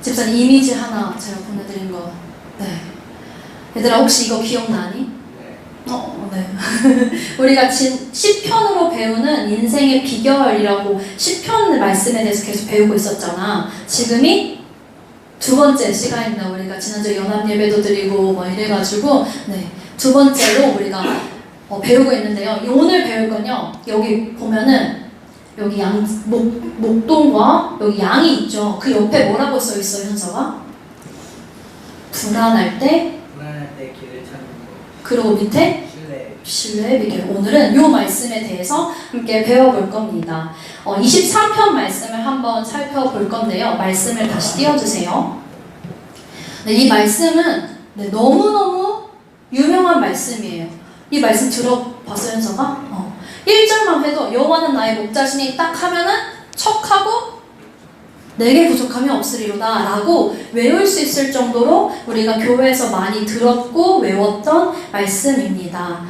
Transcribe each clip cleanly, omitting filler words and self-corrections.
집사님 이미지 하나 제가 보내드린 거. 네. 얘들아 혹시 이거 기억나니? 네. 우리가 시편으로 배우는 인생의 비결이라고 시편 말씀에 대해서 계속 배우고 있었잖아. 지금이 두 번째 시간입니다. 우리가 지난주에 연합 예배도 드리고 뭐 이래가지고 두 번째로 우리가 배우고 있는데요. 오늘 배울 건요. 여기 보면은 여기 목동과 여기 양이 있죠. 그 옆에 뭐라고 써 있어요, 현서가? 불안할 때 길을 찾는 것. 그리고 밑에 신뢰의 비결. 오늘은 이 말씀에 대해서 함께 배워볼 겁니다. 23편 말씀을 한번 살펴볼 건데요. 말씀을 다시 띄워주세요. 이 말씀은 너무너무 유명한 말씀이에요. 이 말씀 들어봤어요, 현서가? 1절만 해도 여호와는 나의 목자시니 딱 하면은 척하고 내게 부족함이 없으리로다 라고 외울 수 있을 정도로 우리가 교회에서 많이 들었고 외웠던 말씀입니다.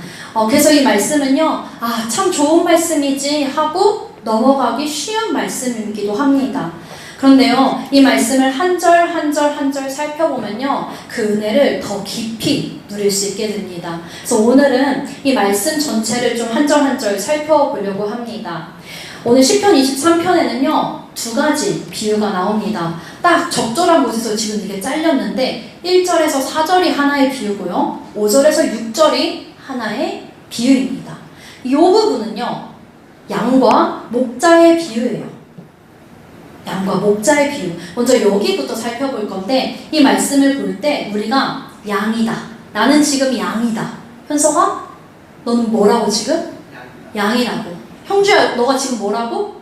그래서 이 말씀은요, 참 좋은 말씀이지 하고 넘어가기 쉬운 말씀이기도 합니다. 그런데요, 이 말씀을 한 절 한 절 한 절 살펴보면요, 그 은혜를 더 깊이 누릴 수 있게 됩니다. 그래서 오늘은 이 말씀 전체를 좀 한 절 한 절 살펴보려고 합니다. 오늘 시편 23편에는요, 두 가지 비유가 나옵니다. 딱 적절한 곳에서 지금 이게 잘렸는데 1절에서 4절이 하나의 비유고요, 5절에서 6절이 하나의 비유입니다. 이 부분은요, 양과 목자의 비유예요. 양과 목자의 비유. 먼저 여기부터 살펴볼 건데, 이 말씀을 볼 때 우리가 양이다. 나는 지금 양이다. 현서가? 너는 뭐라고 지금? 양이라고. 형주야, 너가 지금 뭐라고?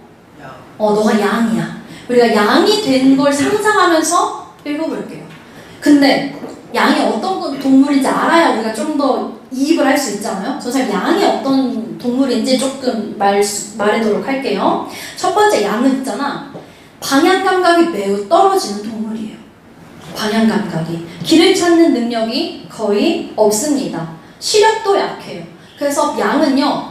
너가 양이야. 우리가 양이 된 걸 상상하면서 읽어볼게요. 근데 양이 어떤 동물인지 알아야 우리가 좀 더 이입을 할 수 있잖아요. 저 사실 양이 어떤 동물인지 조금 말하도록 할게요. 첫 번째, 양은 있잖아. 방향 감각이 매우 떨어지는 동물이에요. 방향 감각이. 길을 찾는 능력이 거의 없습니다. 시력도 약해요. 그래서 양은요,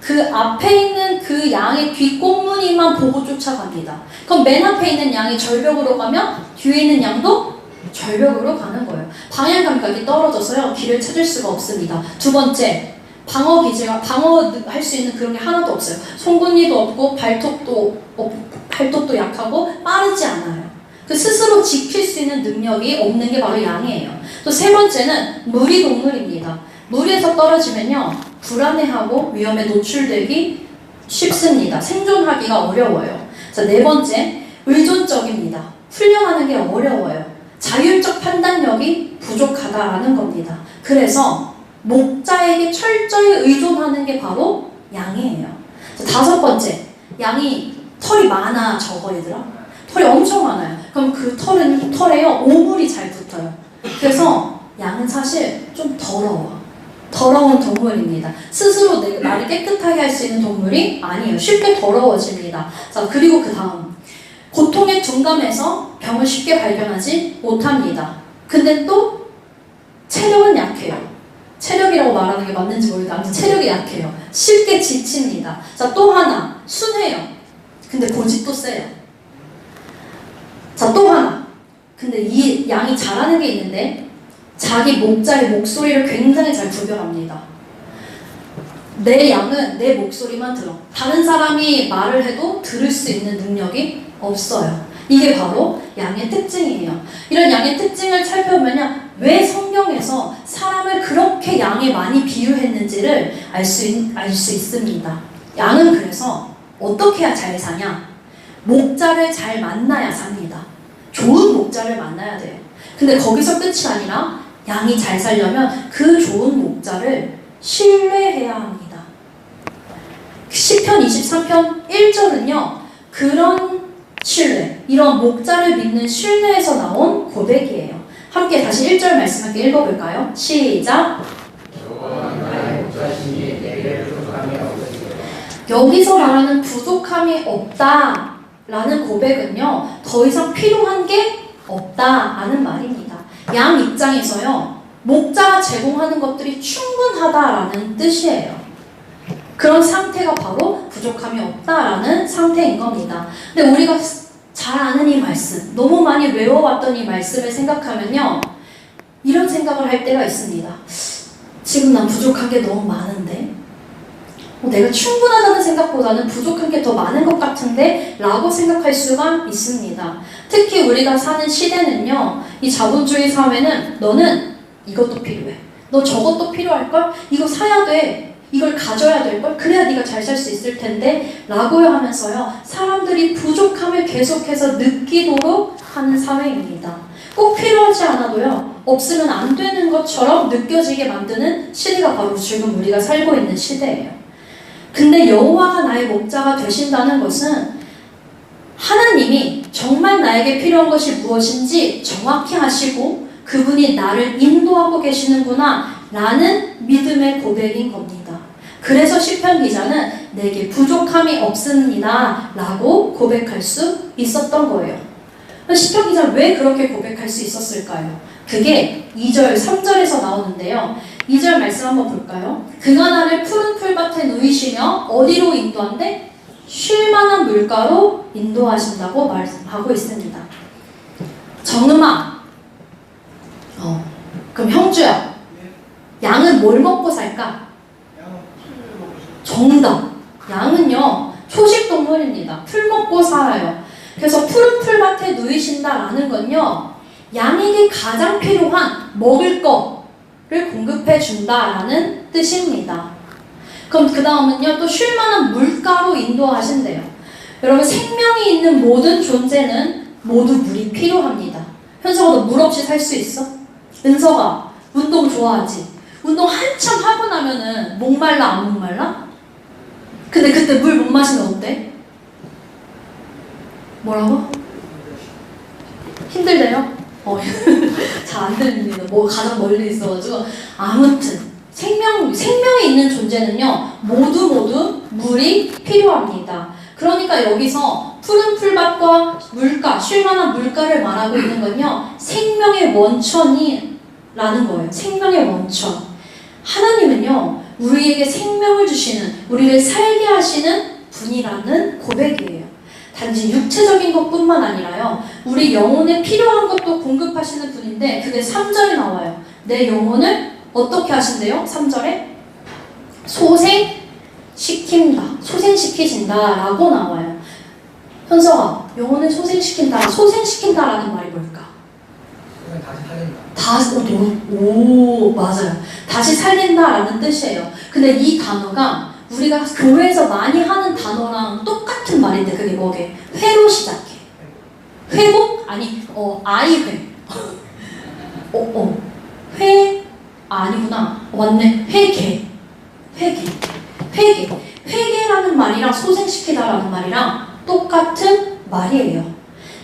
그 앞에 있는 그 양의 뒷꽁무니만 보고 쫓아갑니다. 그럼 맨 앞에 있는 양이 절벽으로 가면 뒤에 있는 양도 절벽으로 가는 거예요. 방향 감각이 떨어져서요, 길을 찾을 수가 없습니다. 두 번째, 방어할 수 있는 그런 게 하나도 없어요. 송곳니도 없고 발톱도 약하고 빠르지 않아요. 그 스스로 지킬 수 있는 능력이 없는 게 바로 양이에요. 또 세 번째는 무리 동물입니다. 무리에서 떨어지면요, 불안해하고 위험에 노출되기 쉽습니다. 생존하기가 어려워요. 자, 네 번째, 의존적입니다. 훈련하는 게 어려워요. 자율적 판단력이 부족하다라는 겁니다. 그래서 목자에게 철저히 의존하는 게 바로 양이에요. 자, 다섯 번째, 양이 털이 많아, 적어 얘들아? 털이 엄청 많아요. 그럼 그 털에요, 오물이 잘 붙어요. 그래서 양은 사실 좀 더러운 동물입니다. 스스로 나를 깨끗하게 할 수 있는 동물이 아니에요. 쉽게 더러워집니다. 자, 그리고 그 다음, 고통에 둔감해서 병을 쉽게 발견하지 못합니다. 근데 또 체력은 약해요. 체력이라고 말하는 게 맞는지 모르겠는데 아무튼 체력이 약해요. 쉽게 지칩니다. 자, 또 하나, 순해요. 근데 고집도 세요. 자, 또 하나, 근데 이 양이 잘하는 게 있는데 자기 목자의 목소리를 굉장히 잘 구별합니다. 내 양은 내 목소리만 들어. 다른 사람이 말을 해도 들을 수 있는 능력이 없어요. 이게 바로 양의 특징이에요. 이런 양의 특징을 살펴보면요, 왜 성경에서 사람을 그렇게 양에 많이 비유했는지를 알 수 있습니다. 양은 그래서 어떻게 해야 잘 사냐? 목자를 잘 만나야 삽니다. 좋은 목자를 만나야 돼요. 근데 거기서 끝이 아니라 양이 잘 살려면 그 좋은 목자를 신뢰해야 합니다. 시편 23편 1절은요, 그런 신뢰, 이런 목자를 믿는 신뢰에서 나온 고백이에요. 함께 다시 1절 말씀 함께 읽어볼까요? 시작! 여기서 말하는 부족함이 없다라는 고백은요, 더 이상 필요한 게 없다라는 말입니다. 양 입장에서요, 목자가 제공하는 것들이 충분하다라는 뜻이에요. 그런 상태가 바로 부족함이 없다라는 상태인 겁니다. 근데 우리가 잘 아는 이 말씀, 너무 많이 외워왔던 이 말씀을 생각하면요, 이런 생각을 할 때가 있습니다. 지금 난 부족한 게 너무 많은데, 내가 충분하다는 생각보다는 부족한 게 더 많은 것 같은데 라고 생각할 수가 있습니다. 특히 우리가 사는 시대는요, 이 자본주의 사회는 너는 이것도 필요해, 너 저것도 필요할걸, 이거 사야 돼, 이걸 가져야 될걸, 그래야 네가 잘 살 수 있을 텐데 라고 하면서요, 사람들이 부족함을 계속해서 느끼도록 하는 사회입니다. 꼭 필요하지 않아도요, 없으면 안 되는 것처럼 느껴지게 만드는 시대가 바로 지금 우리가 살고 있는 시대예요. 근데 여호와가 나의 목자가 되신다는 것은 하나님이 정말 나에게 필요한 것이 무엇인지 정확히 아시고 그분이 나를 인도하고 계시는구나 라는 믿음의 고백인 겁니다. 그래서 시편 기자는 내게 부족함이 없습니다 라고 고백할 수 있었던 거예요. 시편 기자는 왜 그렇게 고백할 수 있었을까요? 그게 2절, 3절에서 나오는데요. 2절 말씀 한번 볼까요? 그가 나를 푸른 풀밭에 누이시며 어디로 인도한대? 쉴만한 물가로 인도하신다고 말씀하고 있습니다. 정음아, 그럼 형주야, 양은 뭘 먹고 살까? 정답. 양은요, 초식동물입니다. 풀 먹고 살아요. 그래서 푸른 풀밭에 누이신다라는 건요, 양에게 가장 필요한 먹을 거를 공급해 준다라는 뜻입니다. 그럼 그 다음은요, 또 쉴만한 물가로 인도하신대요. 여러분, 생명이 있는 모든 존재는 모두 물이 필요합니다. 현석아, 너 물 없이 살 수 있어? 은석아, 운동 좋아하지? 운동 한참 하고 나면은 목말라 안 목말라? 근데 그때 물 못 마시면 어때? 뭐라고? 힘들대요? 잘 안 들립니다. 가장 멀리 있어가지고. 아무튼 생명이 있는 존재는요, 모두 물이 필요합니다. 그러니까 여기서 푸른 풀밭과 물가, 쉴만한 물가를 말하고 있는 건요, 생명의 원천이라는 거예요. 생명의 원천. 하나님은요, 우리에게 생명을 주시는, 우리를 살게 하시는 분이라는 고백이에요. 단지 육체적인 것뿐만 아니라요, 우리 영혼에 필요한 것도 공급하시는 분인데, 그게 3절에 나와요. 내 영혼을 어떻게 하신대요? 3절에 소생시키신다 라고 나와요. 현석아, 영혼을 소생시킨다라는 말이 뭘까? 다시 살린다. 맞아요. 다시 살린다라는 뜻이에요. 근데 이 단어가 우리가 교회에서 많이 하는 단어랑 똑같은 말인데, 그게 뭐게? 회로 시작해. 회복? 아니, 아이회. 아니구나. 맞네. 회개라는 말이랑 소생시키다라는 말이랑 똑같은 말이에요.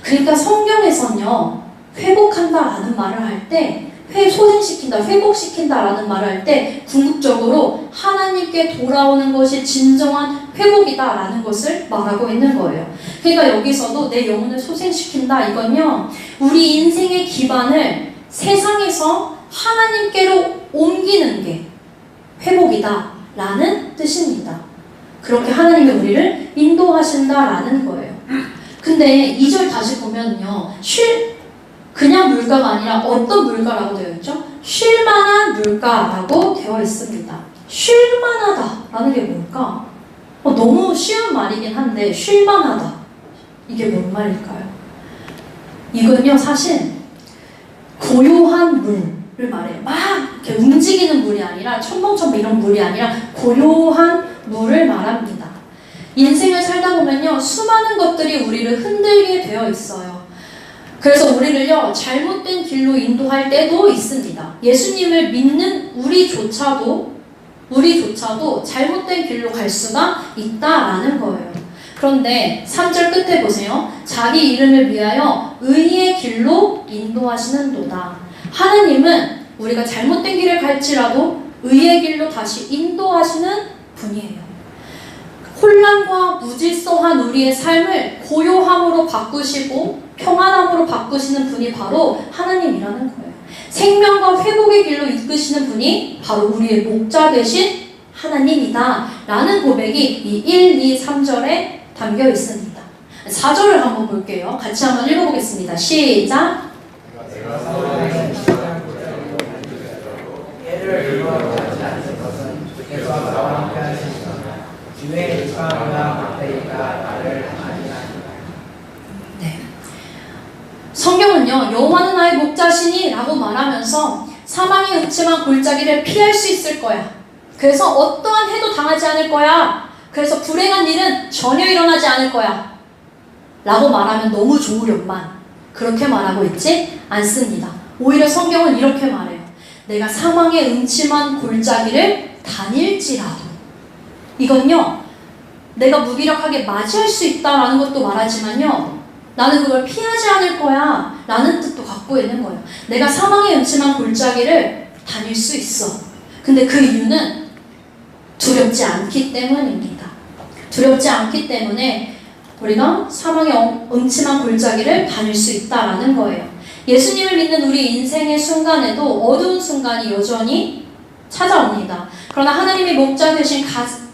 그러니까 성경에서는요, 회복한다라는 말을 할 때, 소생시킨다, 회복시킨다라는 말을 할 때 궁극적으로 하나님께 돌아오는 것이 진정한 회복이다라는 것을 말하고 있는 거예요. 그러니까 여기서도 내 영혼을 소생시킨다, 이건요, 우리 인생의 기반을 세상에서 하나님께로 옮기는 게 회복이다라는 뜻입니다. 그렇게 하나님이 우리를 인도하신다라는 거예요. 근데 2절 다시 보면요, 그냥 물가가 아니라 어떤 물가라고 되어 있죠? 쉴만한 물가라고 되어 있습니다. 쉴만하다라는 게 뭘까? 너무 쉬운 말이긴 한데, 쉴만하다, 이게 뭔 말일까요? 이건요, 사실 고요한 물을 말해요. 막 이렇게 움직이는 물이 아니라, 첨벙첨벙 이런 물이 아니라 고요한 물을 말합니다. 인생을 살다 보면요, 수많은 것들이 우리를 흔들게 되어 있어요. 그래서 우리를요, 잘못된 길로 인도할 때도 있습니다. 예수님을 믿는 우리조차도 잘못된 길로 갈 수가 있다라는 거예요. 그런데 3절 끝에 보세요. 자기 이름을 위하여 의의 길로 인도하시는도다. 하나님은 우리가 잘못된 길을 갈지라도 의의 길로 다시 인도하시는 분이에요. 혼란과 무질서한 우리의 삶을 고요함으로 바꾸시고 평안함으로 바꾸시는 분이 바로 하나님이라는 거예요. 생명과 회복의 길로 이끄시는 분이 바로 우리의 목자 되신 하나님이다 라는 고백이 이 1, 2, 3절에 담겨 있습니다. 4절을 한번 볼게요. 같이 한번 읽어보겠습니다. 시작. 예를 이루어가지 않는 것은 주께서 나와 함께 하시니라. 주의 이방과 막대기가 나를 아니하니라. 네. 성경은요, 여호와는 나의 목자시니 라고 말하면서 사망의 음침한 골짜기를 피할 수 있을 거야. 그래서 어떠한 해도 당하지 않을 거야. 그래서 불행한 일은 전혀 일어나지 않을 거야. 라고 말하면 너무 좋으련만 그렇게 말하고 있지 않습니다. 오히려 성경은 이렇게 말해요. 내가 사망의 음침한 골짜기를 다닐지라도. 이건요, 내가 무기력하게 맞이할 수 있다라는 것도 말하지만요, 나는 그걸 피하지 않을 거야 라는 뜻도 갖고 있는 거예요. 내가 사망의 음침한 골짜기를 다닐 수 있어. 근데 그 이유는 두렵지 않기 때문입니다. 두렵지 않기 때문에 우리가 사망의 음침한 골짜기를 다닐 수 있다라는 거예요. 예수님을 믿는 우리 인생의 순간에도 어두운 순간이 여전히 찾아옵니다. 그러나 하나님의 목자 되신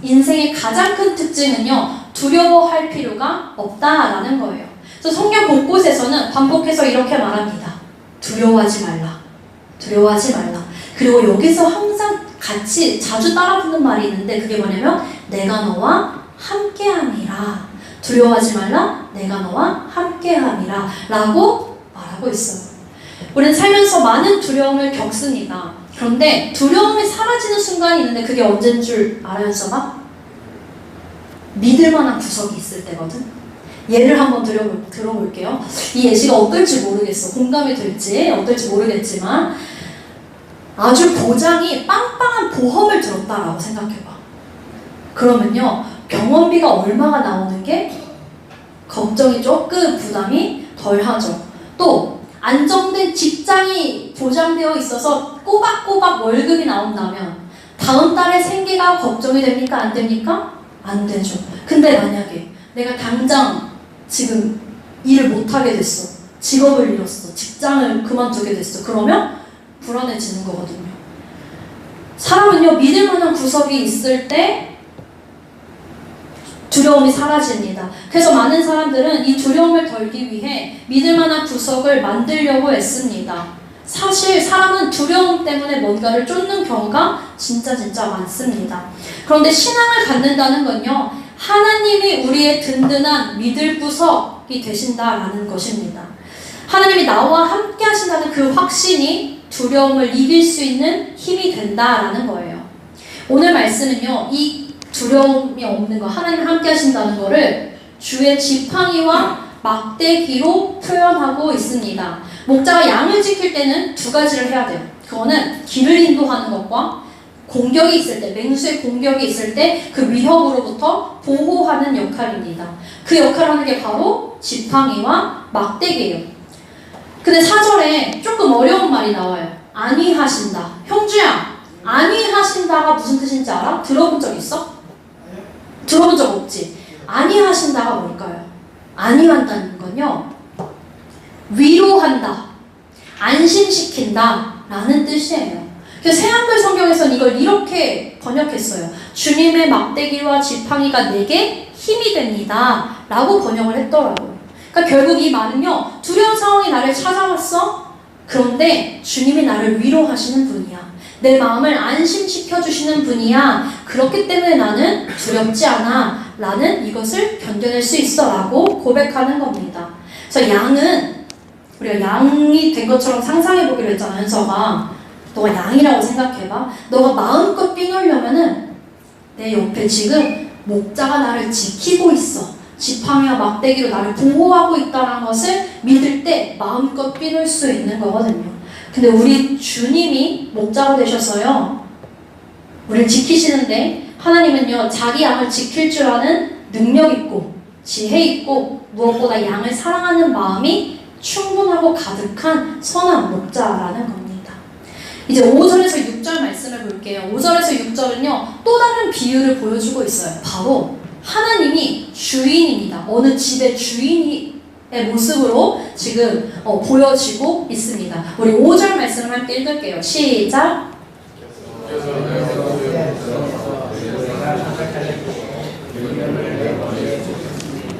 인생의 가장 큰 특징은요, 두려워할 필요가 없다라는 거예요. 그래서 성경 곳곳에서는 반복해서 이렇게 말합니다. 두려워하지 말라. 두려워하지 말라. 그리고 여기서 항상 같이 자주 따라 붙는 말이 있는데 그게 뭐냐면 내가 너와 함께함이라. 두려워하지 말라. 내가 너와 함께함이라 라고 말하고 있어요. 우리는 살면서 많은 두려움을 겪습니다. 그런데 두려움이 사라지는 순간이 있는데 그게 언제인 줄 알아요, 서가? 믿을 만한 구석이 있을 때거든. 예를 한번 들어볼게요. 이 예시가 어떨지 모르겠어. 공감이 될지 어떨지 모르겠지만 아주 보장이 빵빵한 보험을 들었다라고 생각해봐. 그러면요, 병원비가 얼마가 나오는 게 걱정이 조금 부담이 덜하죠. 또 안정된 직장이 보장되어 있어서 꼬박꼬박 월급이 나온다면 다음 달에 생계가 걱정이 됩니까? 안 됩니까? 안 되죠. 근데 만약에 내가 당장 지금 일을 못하게 됐어. 직업을 잃었어. 직장을 그만두게 됐어. 그러면 불안해지는 거거든요. 사람은요, 믿을 만한 구석이 있을 때 두려움이 사라집니다. 그래서 많은 사람들은 이 두려움을 덜기 위해 믿을 만한 구석을 만들려고 애씁니다. 사실 사람은 두려움 때문에 뭔가를 쫓는 경우가 진짜 많습니다. 그런데 신앙을 갖는다는 건요, 하나님이 우리의 든든한 믿을 구석이 되신다라는 것입니다. 하나님이 나와 함께 하신다는 그 확신이 두려움을 이길 수 있는 힘이 된다라는 거예요. 오늘 말씀은요, 이 두려움이 없는 거, 하나님 함께 하신다는 거를 주의 지팡이와 막대기로 표현하고 있습니다. 목자가 양을 지킬 때는 두 가지를 해야 돼요. 그거는 길을 인도하는 것과 공격이 있을 때, 맹수의 공격이 있을 때 그 위협으로부터 보호하는 역할입니다. 그 역할을 하는 게 바로 지팡이와 막대기예요. 근데 4절에 조금 어려운 말이 나와요. 안위하신다. 형주야, 안위하신다가 무슨 뜻인지 알아? 들어본 적 있어? 들어본 적 없지? 안위하신다가 뭘까요? 안위한다는 건요, 위로한다, 안심시킨다 라는 뜻이에요. 그래서 새한글 성경에서는 이걸 이렇게 번역했어요. 주님의 막대기와 지팡이가 내게 힘이 됩니다 라고 번역을 했더라고요. 그러니까 결국 이 말은요, 두려운 상황이 나를 찾아왔어? 그런데 주님이 나를 위로하시는 분이야. 내 마음을 안심시켜주시는 분이야. 그렇기 때문에 나는 두렵지 않아 라는 이것을 견뎌낼 수 있어 라고 고백하는 겁니다. 그래서 양은 우리가 양이 된 것처럼 상상해보기로 했잖아. 현서가 너가 양이라고 생각해봐. 너가 마음껏 뛰놀려면은 내 옆에 지금 목자가 나를 지키고 있어. 지팡이와 막대기로 나를 보호하고 있다는 것을 믿을 때 마음껏 뛰놀 수 있는 거거든요. 근데 우리 주님이 목자가 되셔서요, 우리를 지키시는데 하나님은요, 자기 양을 지킬 줄 아는 능력 있고 지혜 있고 무엇보다 양을 사랑하는 마음이 충분하고 가득한 선한 목자라는 겁니다. 이제 5절에서 6절 말씀을 볼게요. 5절에서 6절은요, 또 다른 비유를 보여주고 있어요. 바로 하나님이 주인입니다. 어느 집의 주인이 모습으로 지금 보여지고 있습니다. 우리 5절 말씀을 함께 읽을게요. 시작.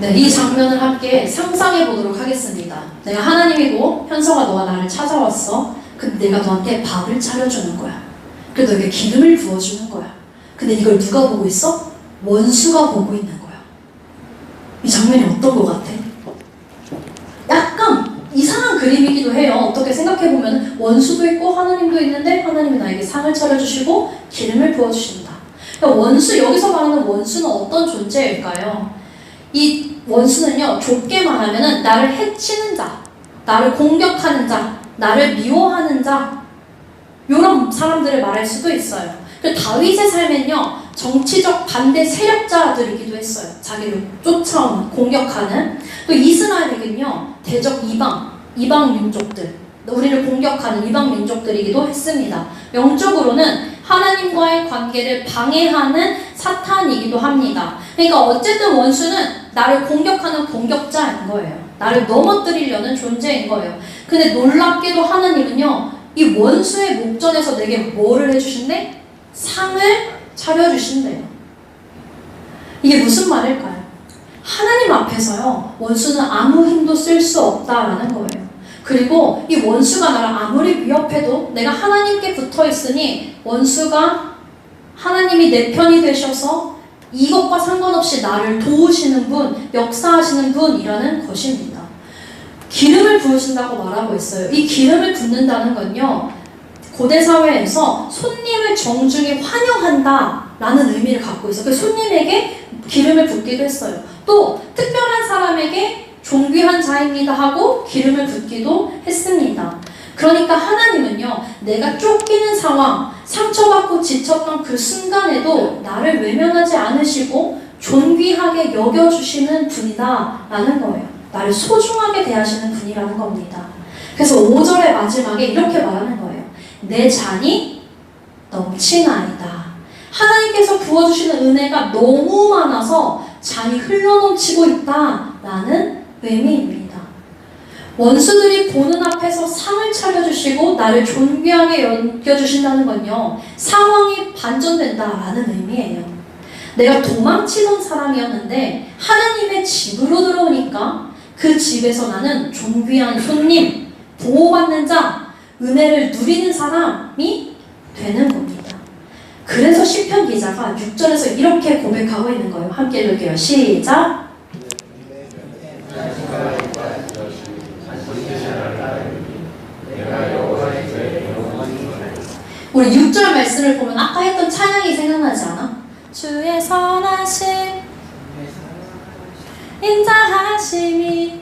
네, 이 장면을 함께 상상해 보도록 하겠습니다. 내가 하나님이고 현서가 너가 나를 찾아왔어. 근데 내가 너한테 밥을 차려주는 거야. 그래서 너에게 기름을 부어주는 거야. 근데 이걸 누가 보고 있어? 원수가 보고 있는 거야. 이 장면이 어떤 것 같아? 약간 이상한 그림이기도 해요. 어떻게 생각해보면 원수도 있고 하나님도 있는데 하나님이 나에게 상을 차려주시고 기름을 부어주신다. 그러니까 원수, 여기서 말하는 원수는 어떤 존재일까요? 이 원수는요, 좁게 말하면 나를 해치는 자, 나를 공격하는 자, 나를 미워하는 자, 이런 사람들을 말할 수도 있어요. 그 다윗의 삶엔요, 정치적 반대 세력자들이기도 했어요. 자기를 쫓아오는, 공격하는. 또 이스라엘에겐요, 대적 이방 민족들, 우리를 공격하는 이방 민족들이기도 했습니다. 영적으로는 하나님과의 관계를 방해하는 사탄이기도 합니다. 그러니까 어쨌든 원수는 나를 공격하는 공격자인 거예요. 나를 넘어뜨리려는 존재인 거예요. 근데 놀랍게도 하나님은요, 이 원수의 목전에서 내게 뭐를 해주신대? 상을 차려주신대요. 이게 무슨 말일까요? 하나님 앞에서요, 원수는 아무 힘도 쓸 수 없다라는 거예요. 그리고 이 원수가 나를 아무리 위협해도 내가 하나님께 붙어 있으니 원수가 하나님이 내 편이 되셔서 이것과 상관없이 나를 도우시는 분, 역사하시는 분이라는 것입니다. 기름을 부으신다고 말하고 있어요. 이 기름을 붓는다는 건요, 고대 사회에서 손님을 정중히 환영한다 라는 의미를 갖고 있어요. 그 손님에게 기름을 붓기도 했어요. 또 특별한 사람에게 존귀한 자입니다 하고 기름을 붓기도 했습니다. 그러니까 하나님은요, 내가 쫓기는 상황, 상처받고 지쳤던 그 순간에도 나를 외면하지 않으시고 존귀하게 여겨주시는 분이다 라는 거예요. 나를 소중하게 대하시는 분이라는 겁니다. 그래서 5절의 마지막에 이렇게 말하는 거예요. 내 잔이 넘치나이다. 하나님께서 부어주시는 은혜가 너무 많아서 잔이 흘러넘치고 있다라는 의미입니다. 원수들이 보는 앞에서 상을 차려주시고 나를 존귀하게 여겨주신다는 건요, 상황이 반전된다라는 의미예요. 내가 도망치던 사람이었는데 하나님의 집으로 들어오니까 그 집에서 나는 존귀한 손님, 보호받는 자, 은혜를 누리는 사람이 되는 겁니다. 그래서 시편 기자가 6절에서 이렇게 고백하고 있는 거예요. 함께 읽을게요. 시작. 우리 6절 말씀을 보면 아까 했던 찬양이 생각나지 않아? 주의 선하심 인자하심이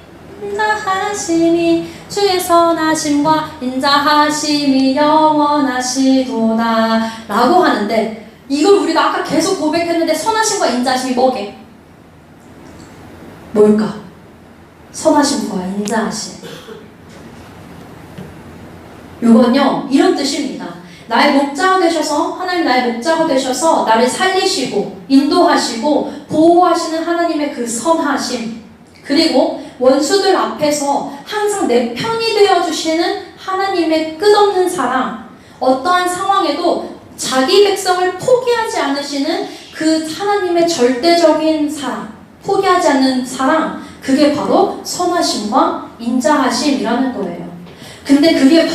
주의 선하심과 인자하심이 영원하시도다 라고 하는데, 이걸 우리가 아까 계속 고백했는데 선하심과 인자하심이 뭐게? 뭘까? 선하심과 인자하심. 요건요, 이런 뜻입니다. 나의 목자가 되셔서, 하나님 나의 목자가 되셔서 나를 살리시고 인도하시고 보호하시는 하나님의 그 선하심, 그리고 원수들 앞에서 항상 내 편이 되어주시는 하나님의 끝없는 사랑, 어떠한 상황에도 자기 백성을 포기하지 않으시는 그 하나님의 절대적인 사랑, 포기하지 않는 사랑, 그게 바로 선하심과 인자하심이라는 거예요. 근데 그게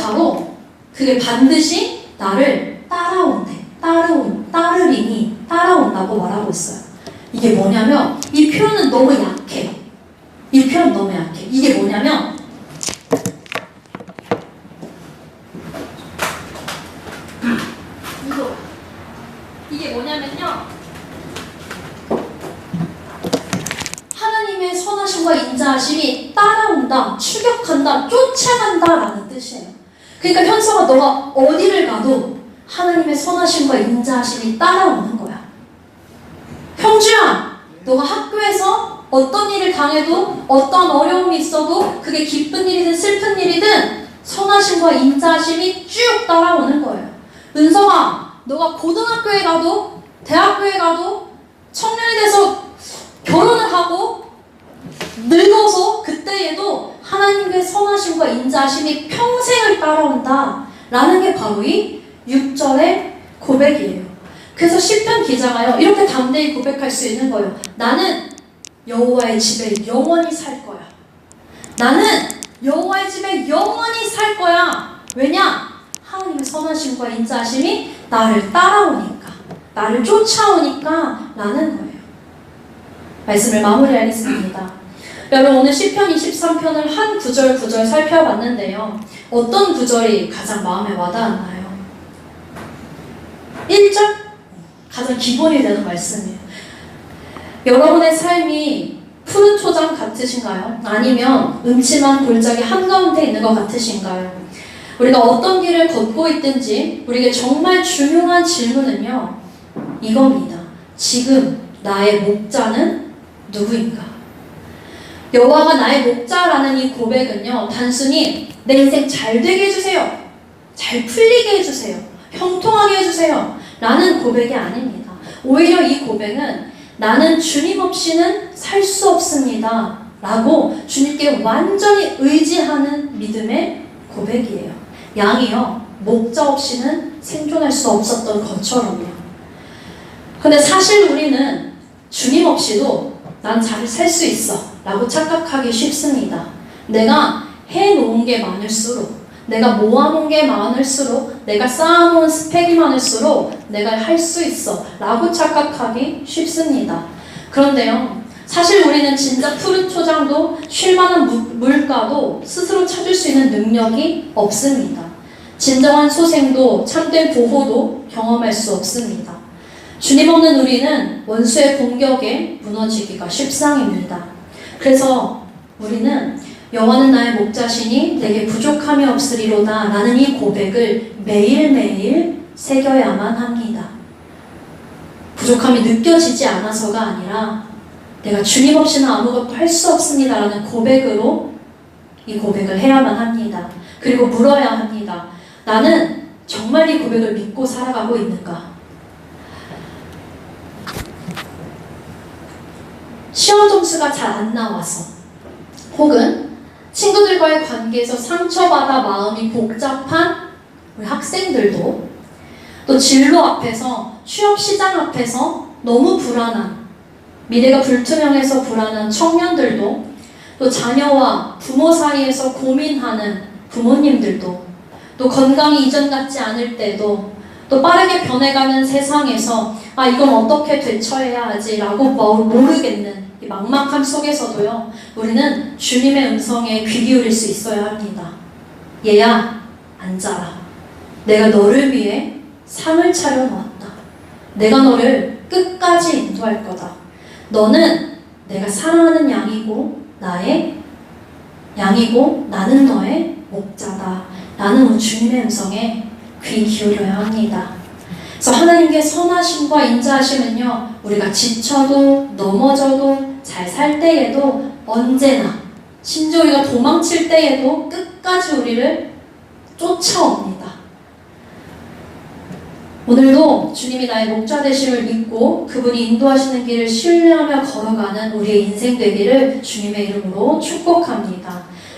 반드시 나를 따라온다고 말하고 있어요. 이게 뭐냐면, 이 표현은 너무 약해. 이게 뭐냐면, 이게 뭐냐면요, 하나님의 선하심과 인자하심이 따라온다, 추격한다, 쫓아간다 라는 뜻이에요. 그러니까 현서가 너가 어디를 가도 하나님의 선하심과 인자하심이 따라오는 거야. 형주야, 너가 학교에서 어떤 일을 당해도, 어떤 어려움이 있어도, 그게 기쁜 일이든 슬픈 일이든 선하심과 인자하심이 쭉 따라오는 거예요. 은성아, 너가 고등학교에 가도, 대학교에 가도, 청년이 돼서 결혼을 하고 늙어서 그때에도 하나님의 선하심과 인자하심이 평생을 따라온다 라는 게 바로 이 6절의 고백이에요. 그래서 시편 기자가요, 이렇게 담대히 고백할 수 있는 거예요. 나는 여호와의 집에 영원히 살 거야. 나는 여호와의 집에 영원히 살 거야. 왜냐? 하나님의 선하심과 인자하심이 나를 따라오니까, 나를 쫓아오니까 라는 거예요. 말씀을 마무리하겠습니다. 여러분, 오늘 시편 23편을 한 구절 살펴봤는데요. 어떤 구절이 가장 마음에 와닿았나요? 1절? 가장 기본이 되는 말씀이에요. 여러분의 삶이 푸른 초장 같으신가요? 아니면 음침한 골짜기 한가운데 있는 것 같으신가요? 우리가 어떤 길을 걷고 있든지 우리에게 정말 중요한 질문은요, 이겁니다. 지금 나의 목자는 누구인가? 여호와가 나의 목자라는 이 고백은요, 단순히 내 인생 잘 되게 해주세요, 잘 풀리게 해주세요, 형통하게 해주세요 라는 고백이 아닙니다. 오히려 이 고백은 나는 주님 없이는 살 수 없습니다 라고 주님께 완전히 의지하는 믿음의 고백이에요. 양이요, 목자 없이는 생존할 수 없었던 것처럼요. 근데 사실 우리는 주님 없이도 난 잘 살 수 있어 라고 착각하기 쉽습니다. 내가 해놓은 게 많을수록, 내가 모아놓은 게 많을수록, 내가 쌓아놓은 스펙이 많을수록 내가 할 수 있어 라고 착각하기 쉽습니다. 그런데요, 사실 우리는 진짜 푸른 초장도 쉴만한 물가도 스스로 찾을 수 있는 능력이 없습니다. 진정한 소생도 참된 보호도 경험할 수 없습니다. 주님 없는 우리는 원수의 공격에 무너지기가 십상입니다. 그래서 우리는 여호와는 나의 목자시니 내게 부족함이 없으리로다 라는 이 고백을 매일매일 새겨야만 합니다. 부족함이 느껴지지 않아서가 아니라 내가 주님 없이는 아무것도 할 수 없습니다 라는 고백으로 이 고백을 해야만 합니다. 그리고 물어야 합니다. 나는 정말 이 고백을 믿고 살아가고 있는가? 시험 점수가 잘 안 나와서, 혹은 친구들과의 관계에서 상처받아 마음이 복잡한 우리 학생들도, 또 진로 앞에서, 취업 시장 앞에서 너무 불안한, 미래가 불투명해서 불안한 청년들도, 또 자녀와 부모 사이에서 고민하는 부모님들도, 또 건강이 이전 같지 않을 때도, 또 빠르게 변해가는 세상에서 이건 어떻게 대처해야 하지 라고 모르겠는 이 막막함 속에서도요, 우리는 주님의 음성에 귀 기울일 수 있어야 합니다. 얘야, 앉아라. 내가 너를 위해 상을 차려놓았다. 내가 너를 끝까지 인도할 거다. 너는 내가 사랑하는 양이고 나의 양이고 나는 너의 목자다 라는 주님의 음성에 귀 기울여야 합니다. 그래서 하나님께 선하심과 인자하심은요, 우리가 지쳐도 넘어져도 잘 살 때에도 언제나, 심지어 우리가 도망칠 때에도 끝까지 우리를 쫓아옵니다. 오늘도 주님이 나의 목자 되심을 믿고 그분이 인도하시는 길을 신뢰하며 걸어가는 우리의 인생 되기를 주님의 이름으로 축복합니다.